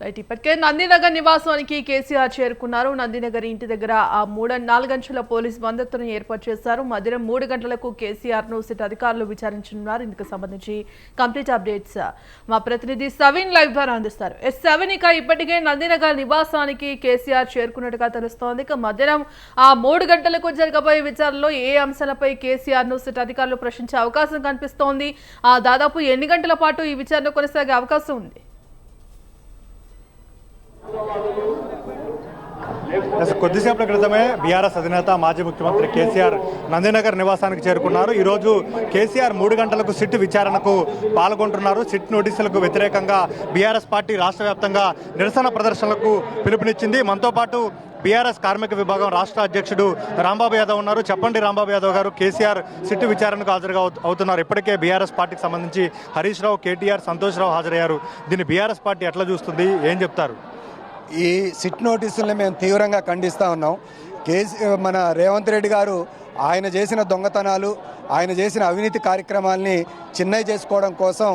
Right ఇప్పటికే నందినగర్ నివాసానికి కేసీఆర్ చేరుకున్నారు. నందినగర్ ఇంటి దగ్గర 4 గంటల పోలీస్ బందోబస్తును ఏర్పాటు చేశారు. మధ్యాహ్నం 3 గంటలకు కేసీఆర్ ను సిట్ అధికారులు విచారించనున్నారు. ఇందుకు సంబంధించి కంప్లీట్ అప్డేట్స్ మా ప్రతినిధి సవిన్ లైవ్ ద్వారా అందిస్తారు. సవిన్ ఇప్పటికే నందినగర్ నివాసానికి కేసీఆర్ చేరుకున్నట్టుగా తెలుస్తోంది. మధ్యాహ్నం 3 గంటలకు జరగబోయే విచారణలో ఏ అంశాలపై కేసీఆర్ ను సిట్ అధికారులు ప్రశ్నించే అవకాశం కనిపిస్తోంది. దాదాపు ఎన్ని గంటల పాటు ఈ విచారణ కొనసాగే అవకాశం ఉంది? కొద్దిసేపటి క్రితమే బీఆర్ఎస్ అధినేత మాజీ ముఖ్యమంత్రి కేసీఆర్ నందినగర్ నివాసానికి చేరుకున్నారు. ఈరోజు కేసీఆర్ 3 గంటలకు సిట్ విచారణకు పాల్గొంటున్నారు. సిట్ నోటీసులకు వ్యతిరేకంగా బీఆర్ఎస్ పార్టీ రాష్ట్ర వ్యాప్తంగా నిరసన ప్రదర్శనలకు పిలుపునిచ్చింది. మనతో పాటు బీఆర్ఎస్ కార్మిక విభాగం రాష్ట్ర అధ్యక్షుడు రాంబాబు యాదవ్ ఉన్నారు. చెప్పండి రాంబాబు యాదవ్ గారు, కేసీఆర్ సిట్ విచారణకు హాజరుగా అవుతున్నారు. ఇప్పటికే బీఆర్ఎస్ పార్టీకి సంబంధించి హరీష్ రావు, కేటీఆర్, సంతోష్ రావు హాజరయ్యారు. దీన్ని బీఆర్ఎస్ పార్టీ ఎట్లా చూస్తుంది, ఏం చెప్తారు? ఈ సిట్ నోటీసుల్ని మేము తీవ్రంగా ఖండిస్తూ ఉన్నాం. మన రేవంత్ రెడ్డి గారు ఆయన చేసిన దొంగతనాలు, ఆయన చేసిన అవినీతి కార్యక్రమాల్ని చిన్నవి చేసుకోవడం కోసం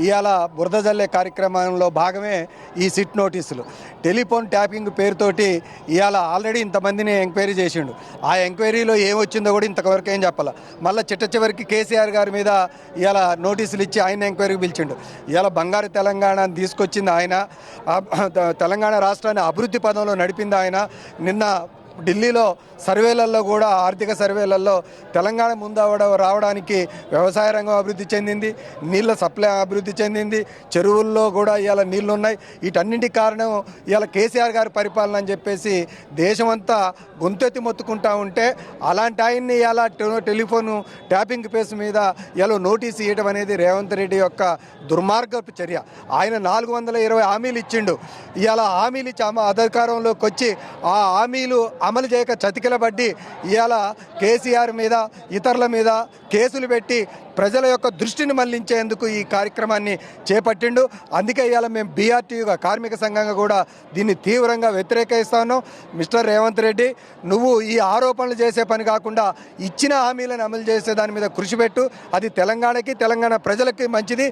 ఇవాళ బురద జల్లే కార్యక్రమంలో భాగమే ఈ సిట్ నోటీసులు. టెలిఫోన్ ట్యాపింగ్ పేరుతోటి ఇవాళ ఆల్రెడీ ఇంతమందిని ఎంక్వైరీ చేసిండు. ఆ ఎంక్వైరీలో ఏమొచ్చిందో కూడా ఇంతవరకు ఏం చెప్పాల. మళ్ళీ చివరికి కేసీఆర్ గారి మీద ఇవాళ నోటీసులు ఇచ్చి ఆయన ఎంక్వైరీకి పిలిచిండు. ఇవాళ బంగారు తెలంగాణను తీసుకొచ్చింది ఆయన, తెలంగాణ రాష్ట్రాన్ని అభివృద్ధి పదంలో నడిపింది ఆయన. నిన్న ఢిల్లీలో సర్వేలలో కూడా, ఆర్థిక సర్వేలలో తెలంగాణ రావడానికి వ్యవసాయ రంగం అభివృద్ధి చెందింది, నీళ్ళ సప్లై అభివృద్ధి చెందింది, చెరువుల్లో కూడా ఇవాళ నీళ్లు ఉన్నాయి. వీటన్నింటికి కారణం ఇవాళ కేసీఆర్ గారి పరిపాలన అని చెప్పేసి దేశమంతా గొంతెత్తి మొత్తుకుంటా ఉంటే, అలాంటి ఆయన్ని ఇవాళ టెలిఫోను ట్యాపింగ్ కేసు మీద ఇలా నోటీసు ఇవ్వడం అనేది రేవంత్ రెడ్డి యొక్క దుర్మార్గపు చర్య. ఆయన 420 హామీలు ఇచ్చిండు. ఇవాళ హామీలు ఇచ్చి అధికారంలోకి వచ్చి ఆ హామీలు అమలు చేయక చతికిలబడ్డి ఇవాళ కేసీఆర్ మీద, ఇతరుల మీద కేసులు పెట్టి ప్రజల యొక్క దృష్టిని మళ్లించేందుకు ఈ కార్యక్రమాన్ని చేపట్టిండు. అందుకే ఇవాళ మేము బీఆర్టీయూగా, కార్మిక సంఘంగా కూడా దీన్ని తీవ్రంగా వ్యతిరేకిస్తా ఉన్నాం. మిస్టర్ రేవంత్ రెడ్డి, నువ్వు ఈ ఆరోపణలు చేసే పని కాకుండా ఇచ్చిన హామీలను అమలు చేసే దాని మీద కృషి పెట్టు. అది తెలంగాణకి, తెలంగాణ ప్రజలకి మంచిది.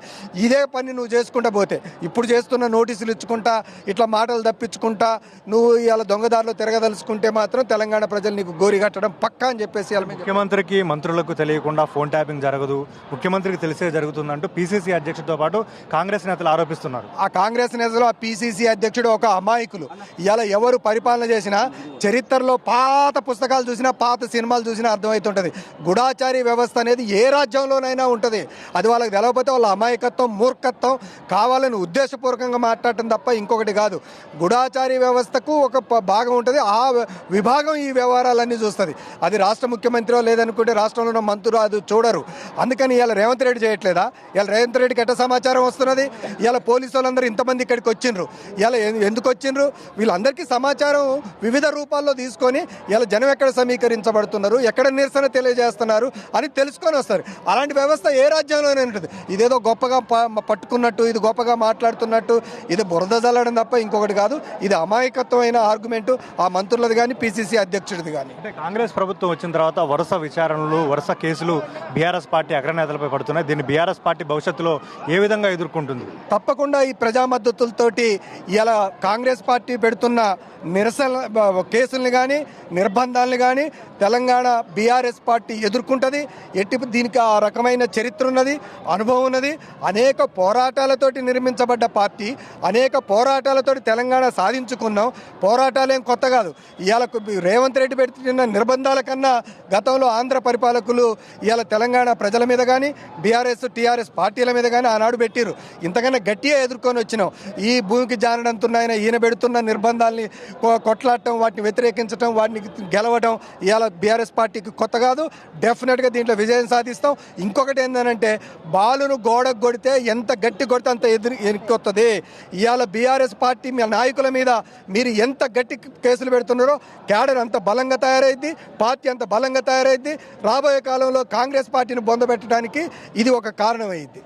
ఇదే పని నువ్వు చేసుకుంటా పోతే, ఇప్పుడు చేస్తున్న నోటీసులు ఇచ్చుకుంటా, ఇట్లా మాటలు తప్పించుకుంటా నువ్వు ఇవాళ దొంగదారిలో తిరగదలుచుకుంటే మాత్రం తెలంగాణ ప్రజలు నీకు గోరి కట్టడం పక్కా అని చెప్పేసి ముఖ్యమంత్రికి, మంత్రులకు తెలియకుండా ఫోన్ ట్యాపింగ్ జరగదు, ముఖ్యమంత్రికి తెలిసే జరుగుతుందంటూ పీసీసీ అధ్యక్షుడితో పాటు కాంగ్రెస్ నేతలు ఆరోపిస్తున్నారు. ఆ కాంగ్రెస్ నేతలు, ఆ పీసీసీ అధ్యక్షుడు ఒక అమాయకులు. ఇవాళ ఎవరు పరిపాలన చేసినా, చరిత్రలో పాత పుస్తకాలు చూసినా, పాత సినిమాలు చూసినా అర్థమవుతుంటుంది. గూఢాచారి వ్యవస్థ అనేది ఏ రాజ్యంలోనైనా ఉంటుంది. అది వాళ్ళకి తెలవకపోతే వాళ్ళ అమాయకత్వం, మూర్ఖత్వం, కావాలని ఉద్దేశపూర్వకంగా మాట్లాడటం తప్ప ఇంకొకటి కాదు. గూఢాచారి వ్యవస్థకు ఒక భాగం ఉంటుంది. ఆ విభాగం ఈ వ్యవహారాలన్నీ చూస్తుంది. అది రాష్ట్ర ముఖ్యమంత్రి లేదనుకుంటే రాష్ట్రంలో ఉన్న మంత్రులు అది చూడరు. అందుకని ఇవాళ రేవంత్ రెడ్డి చేయట్లేదా? ఇవాళ రేవంత్ రెడ్డికి ఎట్ట సమాచారం వస్తున్నది? ఇవాళ పోలీసు వాళ్ళందరూ ఇంతమంది ఇక్కడికి వచ్చిండ్రు. ఇవాళ ఎందుకు వచ్చిండ్రు? వీళ్ళందరికీ సమాచారం వివిధ రూపాల్లో తీసుకొని ఇవాళ జనం ఎక్కడ సమీకరించబడుతున్నారు, ఎక్కడ నిరసన తెలియజేస్తున్నారు అని తెలుసుకొని వస్తారు. అలాంటి వ్యవస్థ ఏ రాజ్యంలోనే ఉంటుంది. ఇదేదో గొప్పగా పట్టుకున్నట్టు, ఇది గొప్పగా మాట్లాడుతున్నట్టు, ఇది బురద జల్లడం తప్ప ఇంకొకటి కాదు. ఇది అమాయకత్వమైన ఆర్గ్యుమెంటు ఆ మంత్రులది కానీ, పీసీసీ అధ్యక్షుడిది కానీ. అంటే కాంగ్రెస్ ప్రభుత్వం వచ్చిన తర్వాత వరుస విచారణలు, వరుస కేసులు బీఆర్ఎస్ పార్టీ అగ్రనేతలపై పడుతున్నాయి. దీన్ని బీఆర్ఎస్ పార్టీ భవిష్యత్తులో ఏ విధంగా ఎదుర్కొంటుంది? తప్పకుండా ఈ ప్రజా మద్దతులతోటి ఇలా కాంగ్రెస్ పార్టీ పెడుతున్న నిరసన కేసుల్ని కానీ, నిర్బంధాలను కానీ తెలంగాణ బీఆర్ఎస్ పార్టీ ఎదుర్కొంటుంది. దీనికి ఆ రకమైన చరిత్ర ఉన్నది, అనుభవం ఉన్నది. అనేక పోరాటాలతోటి నిర్మించబడ్డ పార్టీ, అనేక పోరాటాలతోటి తెలంగాణ సాధించుకున్నాం. పోరాటాలేం కొత్త కాదు. ఇవాళ రేవంత్ రెడ్డి పెడుతున్న నిర్బంధాల కన్నా గతంలో ఆంధ్ర పరిపాలకులు ఇవాళ తెలంగాణ ప్రజల మీద కానీ, బీఆర్ఎస్, టీఆర్ఎస్ పార్టీల మీద కానీ ఆనాడు పెట్టిరు. ఇంతకన్నా గట్టిగా ఎదుర్కొని వచ్చినాం. ఈ భూమికి జానడంతున్నాయన ఈయన పెడుతున్న నిర్బంధాలని కొట్లాడటం, వాటిని వ్యతిరేకించడం, వాటిని గెలవడం ఇవాళ బీఆర్ఎస్ పార్టీకి కొత్త కాదు. డెఫినెట్గా దీంట్లో విజయం సాధిస్తాం. ఇంకొకటి ఏంటంటే, బాలును గోడకు కొడితే ఎంత గట్టి కొడితే అంత ఎన్నికొస్తుంది. ఇవాళ బీఆర్ఎస్ పార్టీ మీ నాయకుల మీద మీరు ఎంత గట్టి కేసులు పెడుతున్నారో క్యాడర్ అంత బలంగా తయారైద్ది, పార్టీ అంత బలంగా తయారైద్ది. రాబోయే కాలంలో కాంగ్రెస్ పార్టీని బొందబెట్టడం పెట్టడానికి ఇది ఒక కారణమైంది.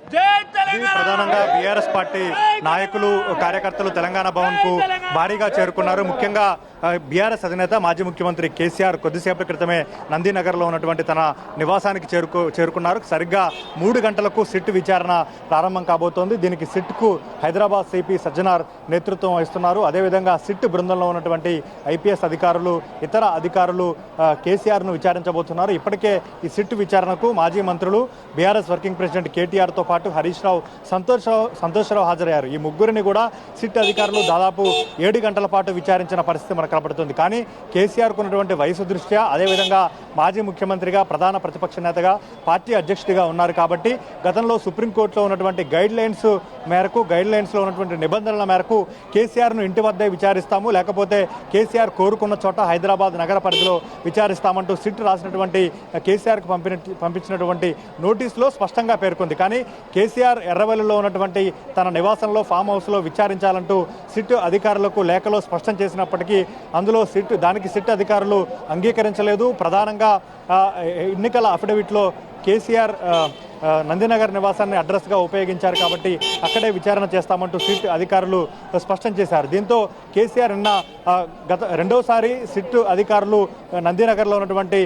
ప్రధానంగా బీఆర్ఎస్ పార్టీ నాయకులు కార్యకర్తలు తెలంగాణ భవన్ కు భారీగా చేరుకున్నారు. ముఖ్యంగా బీఆర్ఎస్ అధినేత మాజీ ముఖ్యమంత్రి కేసీఆర్ కొద్దిసేపటి క్రితమే నందినగర్లో ఉన్నటువంటి తన నివాసానికి చేరుకున్నారు. సరిగ్గా 3 గంటలకు సిట్ విచారణ ప్రారంభం కాబోతోంది. దీనికి సిట్కు హైదరాబాద్ సిపి సజ్జనార్ నేతృత్వం వహిస్తున్నారు. అదేవిధంగా సిట్ బృందంలో ఉన్నటువంటి ఐపీఎస్ అధికారులు, ఇతర అధికారులు కేసీఆర్ను విచారించబోతున్నారు. ఇప్పటికే ఈ సిట్ విచారణకు మాజీ మంత్రులు, బీఆర్ఎస్ వర్కింగ్ ప్రెసిడెంట్ కేటీఆర్తో పాటు హరీష్ రావు, సంతోష్రావు హాజరయ్యారు. ఈ ముగ్గురిని కూడా సిట్ అధికారులు దాదాపు 7 గంటల పాటు విచారించిన పరిస్థితి మనకు కనబడుతుంది. కానీ కేసీఆర్కు ఉన్నటువంటి వయసు దృష్ట్యా, అదేవిధంగా మాజీ ముఖ్యమంత్రిగా, ప్రధాన ప్రతిపక్ష నేతగా, పార్టీ అధ్యక్షుడిగా ఉన్నారు కాబట్టి గతంలో సుప్రీంకోర్టులో ఉన్నటువంటి గైడ్ లైన్స్లో ఉన్నటువంటి నిబంధనల మేరకు కేసీఆర్ను ఇంటి వద్దే విచారిస్తాము, లేకపోతే కేసీఆర్ కోరుకున్న చోట హైదరాబాద్ నగర పరిధిలో విచారిస్తామంటూ సిట్ రాసినటువంటి కేసీఆర్కు పంపించినటువంటి నోటీసులో స్పష్టంగా పేర్కొంది. కానీ కేసీఆర్ ఎర్రవల్లిలో ఉన్నటువంటి తన నివాసంలో ఫామ్ హౌస్లో విచారించాలంటూ సిట్ అధికారులకు లేఖలో స్పష్టం చేసినప్పటికీ దానికి సిట్ అధికారులు అంగీకరించలేదు. ప్రధానంగా ఎన్నికల అఫిడవిట్లో కేసీఆర్ నందినగర్ నివాసాన్ని అడ్రస్గా ఉపయోగించారు కాబట్టి అక్కడే విచారణ చేస్తామంటూ సిట్ అధికారులు స్పష్టం చేశారు. దీంతో కేసీఆర్ గత రెండోసారి సిట్ అధికారులు నందినగర్లో ఉన్నటువంటి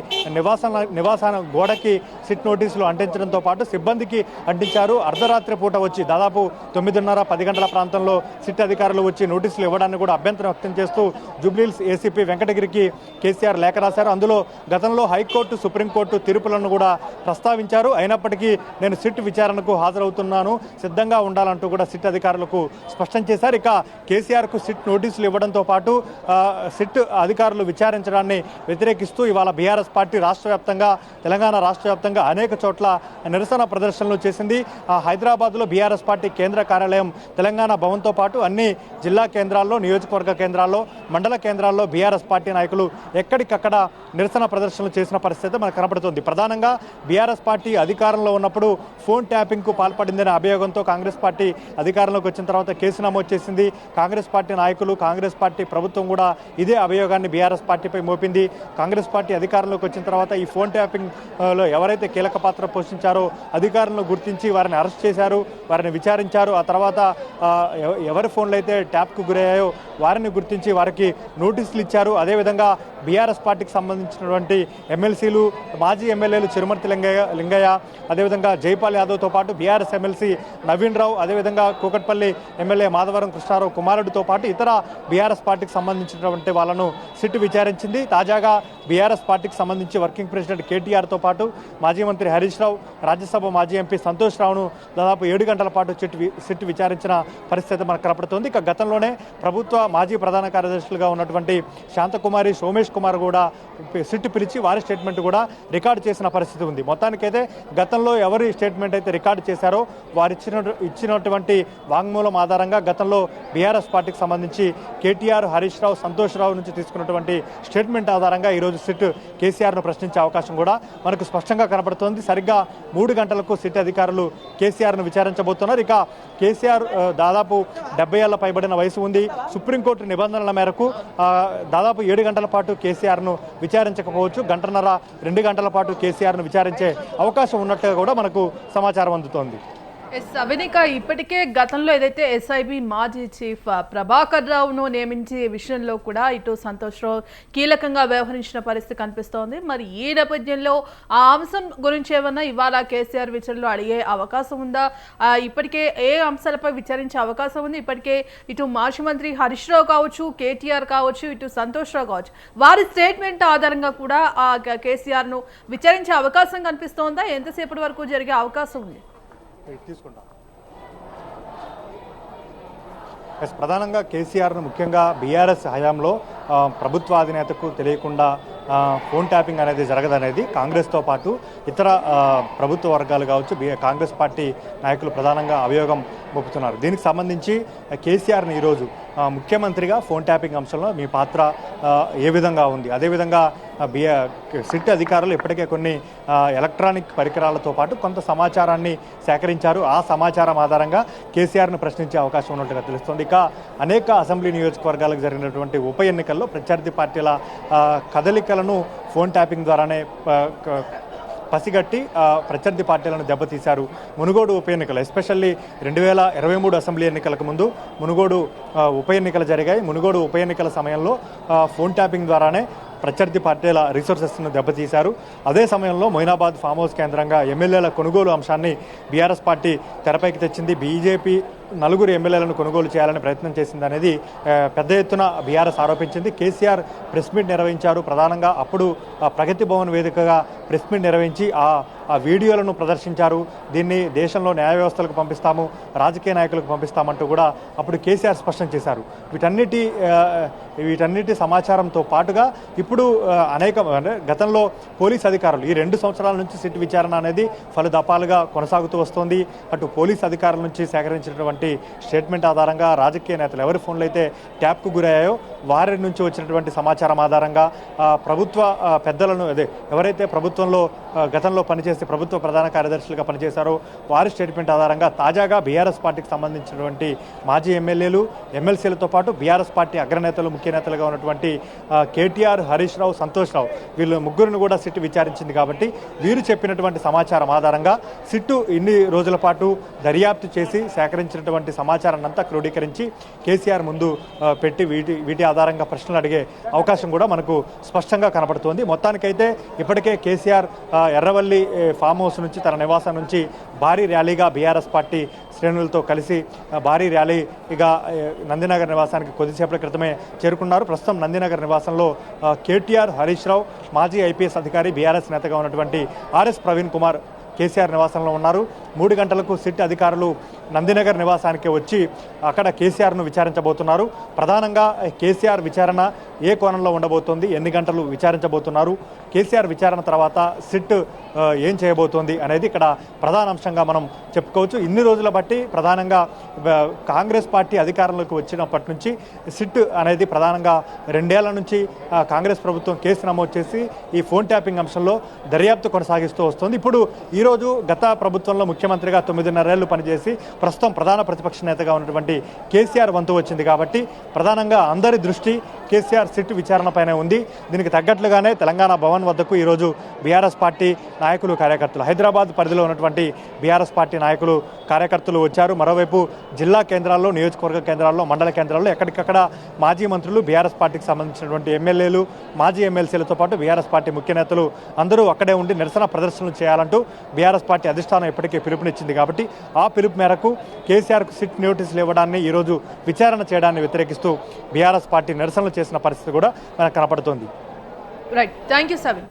నివాసాల గోడకి సిట్ నోటీసులు అంటించడంతో పాటు సిబ్బందికి అంటించారు. అర్ధరాత్రి పూట వచ్చి దాదాపు 9:30-10 గంటల ప్రాంతంలో సిట్ అధికారులు వచ్చి నోటీసులు ఇవ్వడాన్ని కూడా అభ్యంతరం వ్యక్తం చేస్తూ జూబ్లీహిల్స్ ఏసీపీ వెంకటగిరికి కేసీఆర్ లేఖ రాశారు. అందులో గతంలో హైకోర్టు, సుప్రీంకోర్టు తీర్పులను కూడా ప్రస్తావించారు. అయినప్పటికీ నేను సిట్ విచారణకు హాజరవుతున్నాను, సిద్ధంగా ఉండాలంటూ కూడా సిట్ అధికారులకు స్పష్టం చేశారు. ఇక కేసీఆర్కు సిట్ నోటీసులు ఇవ్వడంతో పాటు సిట్ అధికారులు విచారించడాన్ని వ్యతిరేకిస్తూ ఇవాళ బీఆర్ఎస్ పార్టీ తెలంగాణ రాష్ట్ర వ్యాప్తంగా అనేక చోట్ల నిరసన ప్రదర్శనలు చేసింది. హైదరాబాద్లో బీఆర్ఎస్ పార్టీ కేంద్ర కార్యాలయం తెలంగాణ భవన్తో పాటు అన్ని జిల్లా కేంద్రాల్లో, నియోజకవర్గ కేంద్రాల్లో, మండల కేంద్రాల్లో బీఆర్ఎస్ పార్టీ నాయకులు ఎక్కడికక్కడ నిరసన ప్రదర్శనలు చేసిన పరిస్థితి మనకు కనబడుతుంది. ప్రధానంగా బీఆర్ఎస్ పార్టీ అధికారంలో ఉన్నప్పుడు ఫోన్ ట్యాపింగ్కు పాల్పడిందనే అభియోగంతో కాంగ్రెస్ పార్టీ అధికారంలోకి వచ్చిన తర్వాత కేసు నమోదు చేసింది. కాంగ్రెస్ పార్టీ నాయకులు, కాంగ్రెస్ పార్టీ ప్రభుత్వం కూడా ఇదే అభియోగాన్ని బీఆర్ఎస్ పార్టీపై మోపింది. కాంగ్రెస్ పార్టీ అధికారంలోకి వచ్చిన తర్వాత ఈ ఫోన్ ట్యాపింగ్లో ఎవరైతే కీలక పాత్ర పోషించారో అధికారులను గుర్తించి వారిని అరెస్ట్ చేశారు, వారిని విచారించారు. ఆ తర్వాత ఎవరి ఫోన్లు అయితే ట్యాప్కు గురయ్యాయో వారిని గుర్తించి వారికి నోటీసులు ఇచ్చారు. అదేవిధంగా బీఆర్ఎస్ పార్టీకి సంబంధించినటువంటి ఎమ్మెల్సీలు, మాజీ ఎమ్మెల్యేలు చిరుమర్తి లింగయ్య, అదేవిధంగా జైపాల్ యాదవ్తో పాటు బీఆర్ఎస్ ఎమ్మెల్సీ నవీన్ రావు, అదేవిధంగా కూకట్పల్లి ఎమ్మెల్యే మాధవరం కృష్ణారావు కుమారుడితో పాటు ఇతర బీఆర్ఎస్ పార్టీకి సంబంధించినటువంటి వాళ్ళను సిట్ విచారించింది. తాజాగా బీఆర్ఎస్ పార్టీకి సంబంధించి వర్కింగ్ ప్రెసిడెంట్ కేటీఆర్తో పాటు మాజీ మంత్రి హరీష్ రావు, రాజ్యసభ మాజీ ఎంపీ సంతోష్ రావును దాదాపు 7 గంటల పాటు సిట్ విచారించిన పరిస్థితి మనకు కనపడుతోంది. ఇక గతంలోనే ప్రభుత్వ మాజీ ప్రధాన కార్యదర్శులుగా ఉన్నటువంటి శాంతకుమారి, సోమేష్ కుమార్ కూడా సిట్ పిలిచి వారి స్టేట్మెంట్ కూడా రికార్డు చేసిన పరిస్థితి ఉంది. మొత్తానికైతే గతంలో ఎవరి స్టేట్మెంట్ అయితే రికార్డు చేశారో వారు ఇచ్చినటువంటి వాంగ్మూలం ఆధారంగా గతంలో బీఆర్ఎస్ పార్టీకి సంబంధించి కేటీఆర్, హరీష్ రావు, సంతోష్ రావు నుంచి తీసుకున్నటువంటి స్టేట్మెంట్ ఆధారంగా ఈరోజు సిట్ కేసీఆర్ను ప్రశ్నించే అవకాశం కూడా మనకు స్పష్టంగా కనబడుతోంది. సరిగ్గా 3 గంటలకు సిట్ అధికారులు కేసీఆర్ను విచారించబోతున్నారు. ఇక కేసీఆర్ దాదాపు 70 ఏళ్ల పైబడిన వయసు ఉంది. సుప్రీంకోర్టు నిబంధనల మేరకు దాదాపు 7 గంటల పాటు కేసీఆర్ను విచారించకపోవచ్చు. 1.5-2 గంటల పాటు కేసీఆర్ను విచారించే అవకాశం ఉన్నట్టుగా కూడా మనకు సమాచారం అందుతోంది. అవినిక, ఇప్పటికే గతంలో ఏదైతే ఎస్ఐబి మాజీ చీఫ్ ప్రభాకర్ రావును నియమించే విషయంలో కూడా ఇటు సంతోష్ రావు కీలకంగా వ్యవహరించిన పరిస్థితి కనిపిస్తోంది. మరి ఈ నేపథ్యంలో ఆ అంశం గురించి ఏమన్నా ఇవాళ కేసీఆర్ విచారణలో అడిగే అవకాశం ఉందా? ఇప్పటికే ఏ అంశాలపై విచారించే అవకాశం ఉంది? ఇప్పటికే ఇటు మాజీ మంత్రి హరీష్ రావు కావచ్చు, కేటీఆర్ కావచ్చు, ఇటు సంతోష్ రావు కావచ్చు, వారి స్టేట్మెంట్ ఆధారంగా కూడా ఆ కేసీఆర్ను విచారించే అవకాశం కనిపిస్తోందా? ఎంతసేపటి వరకు జరిగే అవకాశం ఉంది? తీసుకుంటాం. ప్రధానంగా కేసీఆర్ను ముఖ్యంగా బీఆర్ఎస్ హయాంలో ప్రభుత్వాధినేతకు తెలియకుండా ఫోన్ ట్యాపింగ్ అనేది జరగదనేది కాంగ్రెస్తో పాటు ఇతర ప్రభుత్వ వర్గాలు కావచ్చు, కాంగ్రెస్ పార్టీ నాయకులు ప్రధానంగా అభియోగం మోపుతున్నారు. దీనికి సంబంధించి కేసీఆర్ని ఈరోజు ముఖ్యమంత్రిగా ఫోన్ ట్యాపింగ్ అంశంలో మీ పాత్ర ఏ విధంగా ఉంది, అదేవిధంగా సిట్ అధికారులు ఇప్పటికే కొన్ని ఎలక్ట్రానిక్ పరికరాలతో పాటు కొంత సమాచారాన్ని సేకరించారు. ఆ సమాచారం ఆధారంగా కేసీఆర్ను ప్రశ్నించే అవకాశం ఉన్నట్టుగా తెలుస్తోంది. ఇక అనేక అసెంబ్లీ నియోజకవర్గాలకు జరిగినటువంటి ఉప ఎన్నికల్లో ప్రత్యర్థి పార్టీల కదలికలను ఫోన్ ట్యాపింగ్ ద్వారానే పసిగట్టి ప్రత్యర్థి పార్టీలను దెబ్బతీశారు. మునుగోడు ఉప ఎన్నికలు ఎస్పెషల్లీ 2023 అసెంబ్లీ ఎన్నికలకు ముందు మునుగోడు ఉప ఎన్నికలు జరిగాయి. మునుగోడు ఉప ఎన్నికల సమయంలో ఫోన్ ట్యాపింగ్ ద్వారానే ప్రత్యర్థి పార్టీల రిసోర్సెస్ను దెబ్బతీశారు. అదే సమయంలో మొయినాబాద్ ఫామ్ హౌస్ కేంద్రంగా ఎమ్మెల్యేల కొనుగోలు అంశాన్ని బీఆర్ఎస్ పార్టీ తెరపైకి తెచ్చింది. బీజేపీ 4 ఎమ్మెల్యేలను కొనుగోలు చేయాలని ప్రయత్నం చేసింది అనేది పెద్ద ఎత్తున బీఆర్ఎస్ ఆరోపించింది. కేసీఆర్ ప్రెస్ మీట్ నిర్వహించారు. ప్రధానంగా అప్పుడు ప్రగతి భవన్ వేదికగా ప్రెస్ మీట్ నిర్వహించి ఆ వీడియోలను ప్రదర్శించారు. దీన్ని దేశంలో న్యాయ వ్యవస్థలకు పంపిస్తాము, రాజకీయ నాయకులకు పంపిస్తామంటూ కూడా అప్పుడు కేసీఆర్ స్పష్టం చేశారు. వీటన్నిటి సమాచారంతో పాటుగా ఇప్పుడు గతంలో పోలీస్ అధికారులు ఈ 2 సంవత్సరాల నుంచి సిట్ విచారణ అనేది పలు దఫాలుగా కొనసాగుతూ వస్తోంది. అటు పోలీస్ అధికారుల నుంచి సేకరించినటువంటి స్టేట్మెంట్ ఆధారంగా రాజకీయ నేతలు ఎవరి ఫోన్లు అయితే ట్యాప్కు గురయ్యాయో వారి నుంచి వచ్చినటువంటి సమాచారం ఆధారంగా ప్రభుత్వ పెద్దలను ఎవరైతే ప్రభుత్వంలో గతంలో పనిచేసి ప్రభుత్వ ప్రధాన కార్యదర్శులుగా పనిచేశారో వారి స్టేట్మెంట్ ఆధారంగా తాజాగా బీఆర్ఎస్ పార్టీకి సంబంధించినటువంటి మాజీ ఎమ్మెల్యేలు, ఎమ్మెల్సీలతో పాటు బీఆర్ఎస్ పార్టీ అగ్రనేతలు, ముఖ్య నేతలుగా ఉన్నటువంటి కేటీఆర్, హరీష్ రావు, సంతోష్ రావు వీళ్ళు ముగ్గురిని కూడా సిట్ విచారించింది. కాబట్టి వీరు చెప్పినటువంటి సమాచారం ఆధారంగా సిట్టు ఇన్ని రోజుల పాటు దర్యాప్తు చేసి సేకరించినటువంటి సమాచారాన్ని అంతా క్రోడీకరించి కేసీఆర్ ముందు పెట్టి వీటి ఆధారంగా ప్రశ్నలు అడిగే అవకాశం కూడా మనకు స్పష్టంగా కనపడుతోంది. మొత్తానికైతే ఇప్పటికే కేసీఆర్ ఎర్రవల్లి ఫామ్ హౌస్ నుంచి తన నివాసం నుంచి భారీ ర్యాలీగా బీఆర్ఎస్ పార్టీ శ్రేణులతో కలిసి భారీ ర్యాలీగా నందినగర్ నివాసానికి కొద్దిసేపటి క్రితమే చేరుకున్నారు. ప్రస్తుతం నందినగర్ నివాసంలో కేటీఆర్, హరీష్ రావు, మాజీ ఐపీఎస్ అధికారి బీఆర్ఎస్ నేతగా ఉన్నటువంటి ఆర్ఎస్ ప్రవీణ్ కుమార్ కేసీఆర్ నివాసంలో ఉన్నారు. 3 గంటలకు సిట్ అధికారులు నందినగర్ నివాసానికి వచ్చి అక్కడ కేసీఆర్ను విచారించబోతున్నారు. ప్రధానంగా కేసీఆర్ విచారణ ఏ కోణంలో ఉండబోతోంది, ఎన్ని గంటలు విచారించబోతున్నారు, కేసీఆర్ విచారణ తర్వాత సిట్ ఏం చేయబోతోంది అనేది ఇక్కడ ప్రధాన అంశంగా మనం చెప్పుకోవచ్చు. ఇన్ని రోజుల బట్టి ప్రధానంగా కాంగ్రెస్ పార్టీ అధికారంలోకి వచ్చినప్పటి నుంచి సిట్ అనేది ప్రధానంగా 2 ఏళ్ల నుంచి కాంగ్రెస్ ప్రభుత్వం కేసు నమోదు చేసి ఈ ఫోన్ ట్యాపింగ్ అంశంలో దర్యాప్తు కొనసాగిస్తూ వస్తుంది. ఇప్పుడు ఈరోజు గత ప్రభుత్వంలో ముఖ్యమంత్రిగా 9.5 ఏళ్లు పనిచేసి ప్రస్తుతం ప్రధాన ప్రతిపక్ష నేతగా ఉన్నటువంటి కేసీఆర్ వంతు వచ్చింది. కాబట్టి ప్రధానంగా అందరి దృష్టి కేసీఆర్ సిట్ విచారణపైనే ఉంది. దీనికి తగ్గట్లుగానే తెలంగాణ భవన్ వద్దకు ఈరోజు బీఆర్ఎస్ పార్టీ నాయకులు, కార్యకర్తలు, హైదరాబాద్ పరిధిలో ఉన్నటువంటి బీఆర్ఎస్ పార్టీ నాయకులు, కార్యకర్తలు వచ్చారు. మరోవైపు జిల్లా కేంద్రాల్లో, నియోజకవర్గ కేంద్రాల్లో, మండల కేంద్రాల్లో ఎక్కడికక్కడ మాజీ మంత్రులు, బీఆర్ఎస్ పార్టీకి సంబంధించినటువంటి ఎమ్మెల్యేలు, మాజీ ఎమ్మెల్సీలతో పాటు బీఆర్ఎస్ పార్టీ ముఖ్య నేతలు అందరూ అక్కడే ఉండి నిరసన ప్రదర్శనలు చేయాలంటూ బీఆర్ఎస్ పార్టీ అధిష్టానం ఇప్పటికే పిలుపునిచ్చింది. కాబట్టి ఆ పిలుపు మేరకు కేసీఆర్కు సిట్ నోటీసులు ఇవ్వడాన్ని, ఈరోజు విచారణ చేయడాన్ని వ్యతిరేకిస్తూ బీఆర్ఎస్ పార్టీ నిరసనలు చేసిన పరిస్థితి కూడా మనకు కనపడుతోంది. Right, thank you సవిన్.